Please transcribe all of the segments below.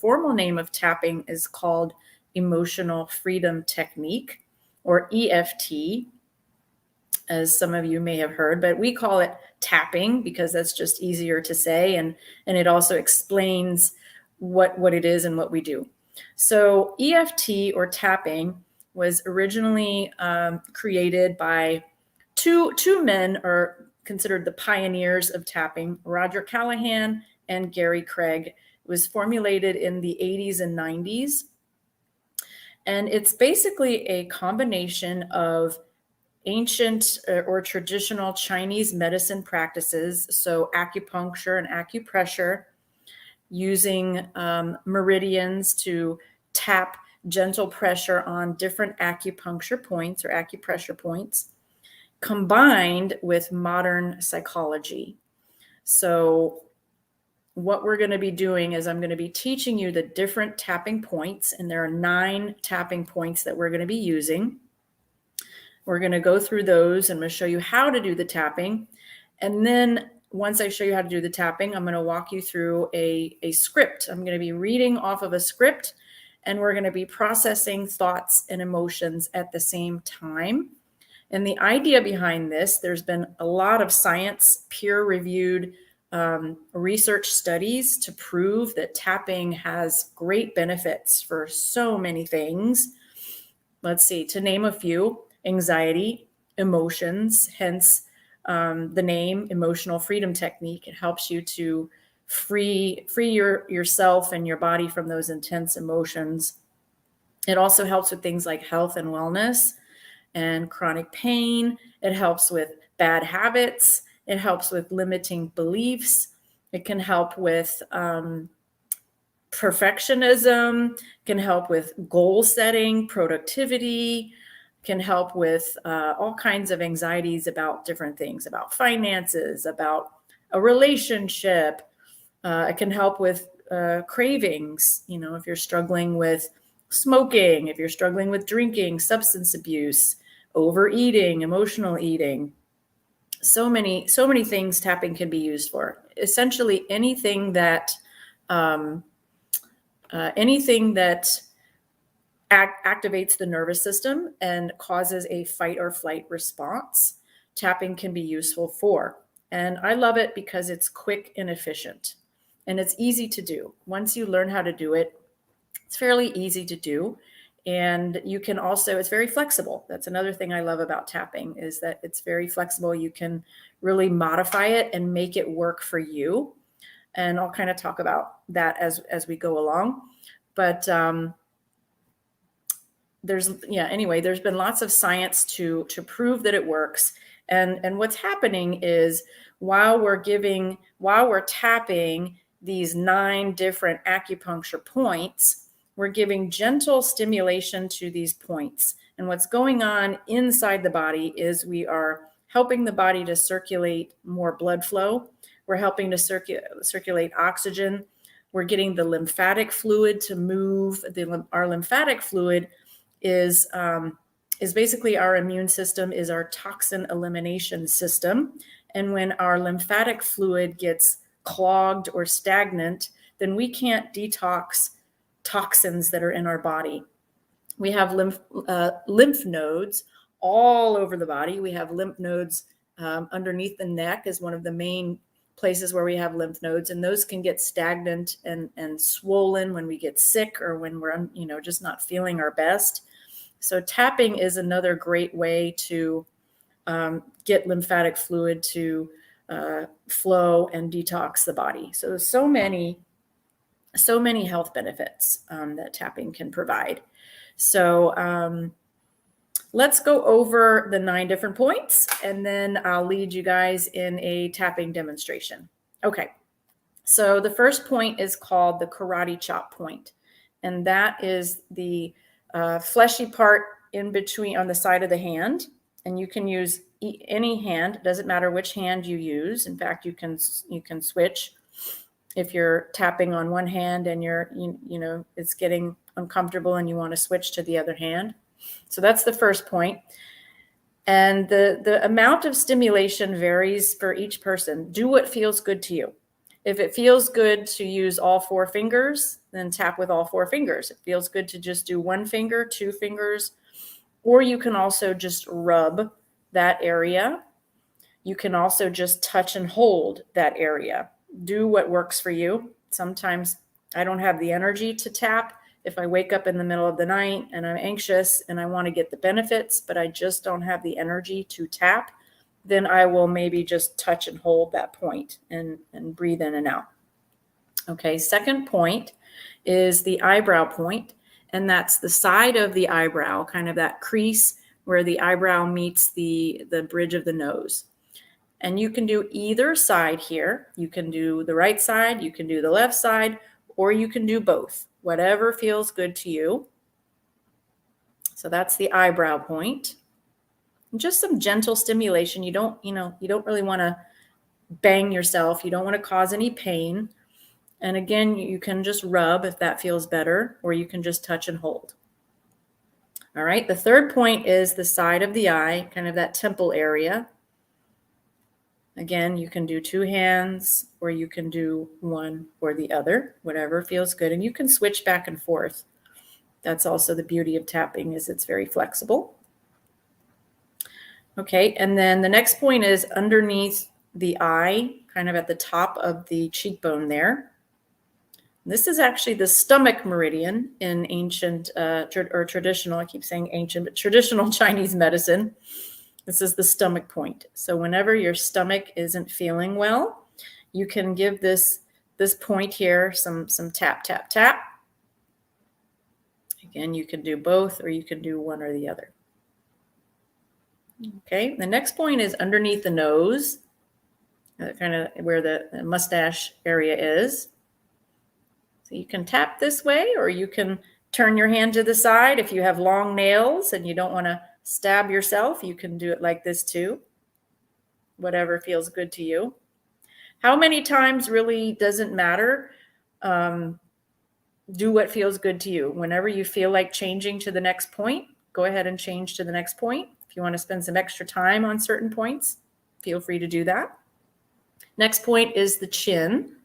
formal name of tapping is called emotional freedom technique, or EFT, as some of you may have heard, but we call it tapping because that's just easier to say, and it also explains what it is and what we do. So EFT, or tapping, was originally created by two men are considered the pioneers of tapping, Roger Callahan and Gary Craig. It was formulated in the 80s and 90s. And it's basically a combination of ancient or traditional Chinese medicine practices, so acupuncture and acupressure, using meridians to tap gentle pressure on different acupuncture points or acupressure points, combined with modern psychology. So what we're going to be doing is I'm going to be teaching you the different tapping points, and there are 9 tapping points that we're going to be using. We're going to go through those, and I'm going to show you how to do the tapping. And then once I show you how to do the tapping, I'm going to walk you through a script. I'm going to be reading off of a script, and we're going to be processing thoughts and emotions at the same time. And the idea behind this, there's been a lot of science, peer-reviewed research studies to prove that tapping has great benefits for so many things. Let's see, to name a few: anxiety, emotions, hence the name emotional freedom technique. It helps you to free yourself and your body from those intense emotions. It also helps with things like health and wellness and chronic pain. It helps with bad habits. It helps with limiting beliefs. It can help with perfectionism, can help with goal setting, productivity, can help with all kinds of anxieties about different things, about finances, about a relationship. It can help with cravings, if you're struggling with smoking, if you're struggling with drinking, substance abuse, overeating, emotional eating. So many things tapping can be used for. Essentially anything that activates the nervous system and causes a fight or flight response, tapping can be useful for. And I love it because it's quick and efficient, and it's easy to do. Once you learn how to do it, it's fairly easy to do. And you can also, it's very flexible. That's another thing I love about tapping, is that it's very flexible. You can really modify it and make it work for you. And I'll kind of talk about that as we go along. But there's been lots of science to prove that it works. And what's happening is while we're tapping these 9 different acupuncture points, we're giving gentle stimulation to these points. And what's going on inside the body is we are helping the body to circulate more blood flow. We're helping to circulate oxygen. We're getting the lymphatic fluid to move. Our lymphatic fluid is basically our immune system, is our toxin elimination system. And when our lymphatic fluid gets clogged or stagnant, then we can't detox toxins that are in our body. We have lymph nodes all over the body. We have lymph nodes underneath the neck is one of the main places where we have lymph nodes, and those can get stagnant and swollen when we get sick or when we're just not feeling our best. So tapping is another great way to get lymphatic fluid to flow and detox the body. So many health benefits that tapping can provide. So let's go over the 9 different points, and then I'll lead you guys in a tapping demonstration. Okay, so the first point is called the karate chop point, and that is the fleshy part in between on the side of the hand. And you can use any hand. It doesn't matter which hand you use. In fact, you can switch. If you're tapping on one hand and it's getting uncomfortable and you want to switch to the other hand. So that's the first point. And the amount of stimulation varies for each person. Do what feels good to you. If it feels good to use all 4 fingers, then tap with all 4 fingers. It feels good to just do 1 finger, 2 fingers, or you can also just rub that area. You can also just touch and hold that area. Do what works for you. Sometimes I don't have the energy to tap. If I wake up in the middle of the night and I'm anxious and I want to get the benefits, but I just don't have the energy to tap, then I will maybe just touch and hold that point and breathe in and out. Okay, second point is the eyebrow point, and that's the side of the eyebrow, kind of that crease where the eyebrow meets the bridge of the nose. And you can do either side here. You can do the right side, you can do the left side, or you can do both, whatever feels good to you. So that's the eyebrow point. And just some gentle stimulation. You don't really want to bang yourself. You don't want to cause any pain. And again, you can just rub if that feels better, or you can just touch and hold. All right, the third point is the side of the eye, kind of that temple area. Again, you can do 2 hands, or you can do one or the other, whatever feels good. And you can switch back and forth. That's also the beauty of tapping, is it's very flexible. Okay, and then the next point is underneath the eye, kind of at the top of the cheekbone there. This is actually the stomach meridian in ancient or traditional, I keep saying ancient, but traditional Chinese medicine. This is the stomach point. So whenever your stomach isn't feeling well, you can give this point here some tap, tap, tap. Again, you can do both, or you can do one or the other. Okay, the next point is underneath the nose, kind of where the mustache area is. So you can tap this way, or you can turn your hand to the side. If you have long nails and you don't want to stab yourself, you can do it like this too. Whatever feels good to you. How many times really doesn't matter. Do what feels good to you. Whenever you feel like changing to the next point, go ahead and change to the next point. If you want to spend some extra time on certain points, feel free to do that. Next point is the chin,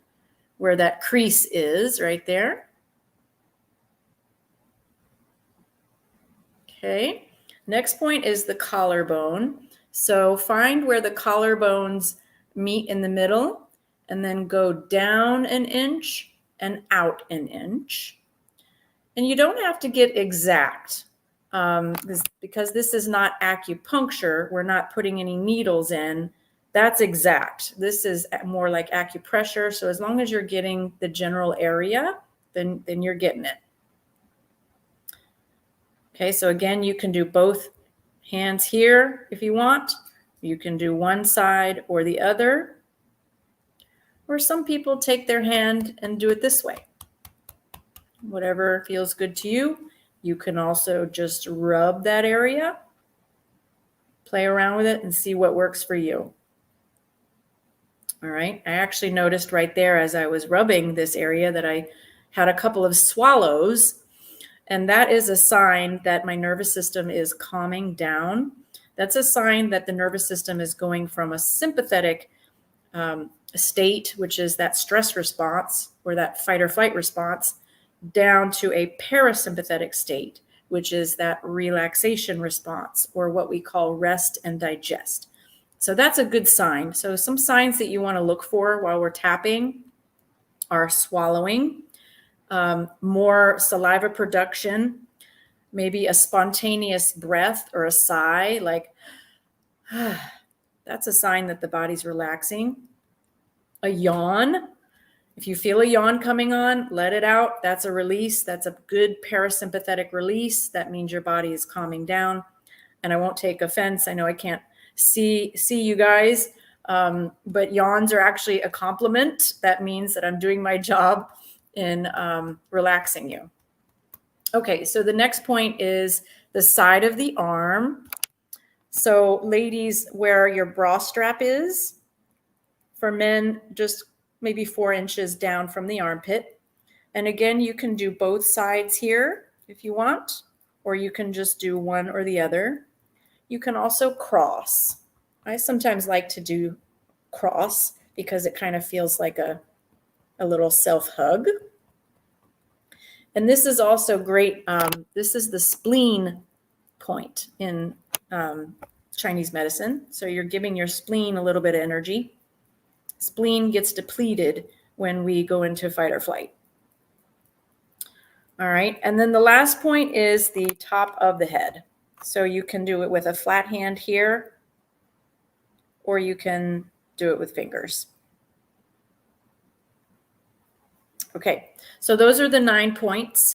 where that crease is right there. Okay. Next point is the collarbone. So find where the collarbones meet in the middle, and then go down an inch and out an inch. And you don't have to get exact, because this is not acupuncture. We're not putting any needles in. That's exact. This is more like acupressure. So as long as you're getting the general area, then you're getting it. Okay, so again, you can do both hands here if you want. You can do one side or the other. Or some people take their hand and do it this way. Whatever feels good to you. You can also just rub that area, play around with it, and see what works for you. All right, I actually noticed right there as I was rubbing this area that I had a couple of swallows, and that is a sign that my nervous system is calming down. That's a sign that the nervous system is going from a sympathetic state, which is that stress response or that fight or flight response, down to a parasympathetic state, which is that relaxation response, or what we call rest and digest. So that's a good sign. So some signs that you want to look for while we're tapping are swallowing, more saliva production, maybe a spontaneous breath or a sigh, like, that's a sign that the body's relaxing. A yawn. If you feel a yawn coming on, let it out. That's a release. That's a good parasympathetic release. That means your body is calming down. And I won't take offense. I know I can't see you guys, but yawns are actually a compliment. That means that I'm doing my job in relaxing you. Okay, so the next point is the side of the arm. So ladies, where your bra strap is. For men, just maybe 4 inches down from the armpit. And again, you can do both sides here if you want, or you can just do one or the other. You can also cross. I sometimes like to do cross because it kind of feels like a little self-hug. And this is also great. This is the spleen point in Chinese medicine. So you're giving your spleen a little bit of energy. Spleen gets depleted when we go into fight or flight. All right. And then the last point is the top of the head. So you can do it with a flat hand here, or you can do it with fingers. Okay. So those are the 9 points.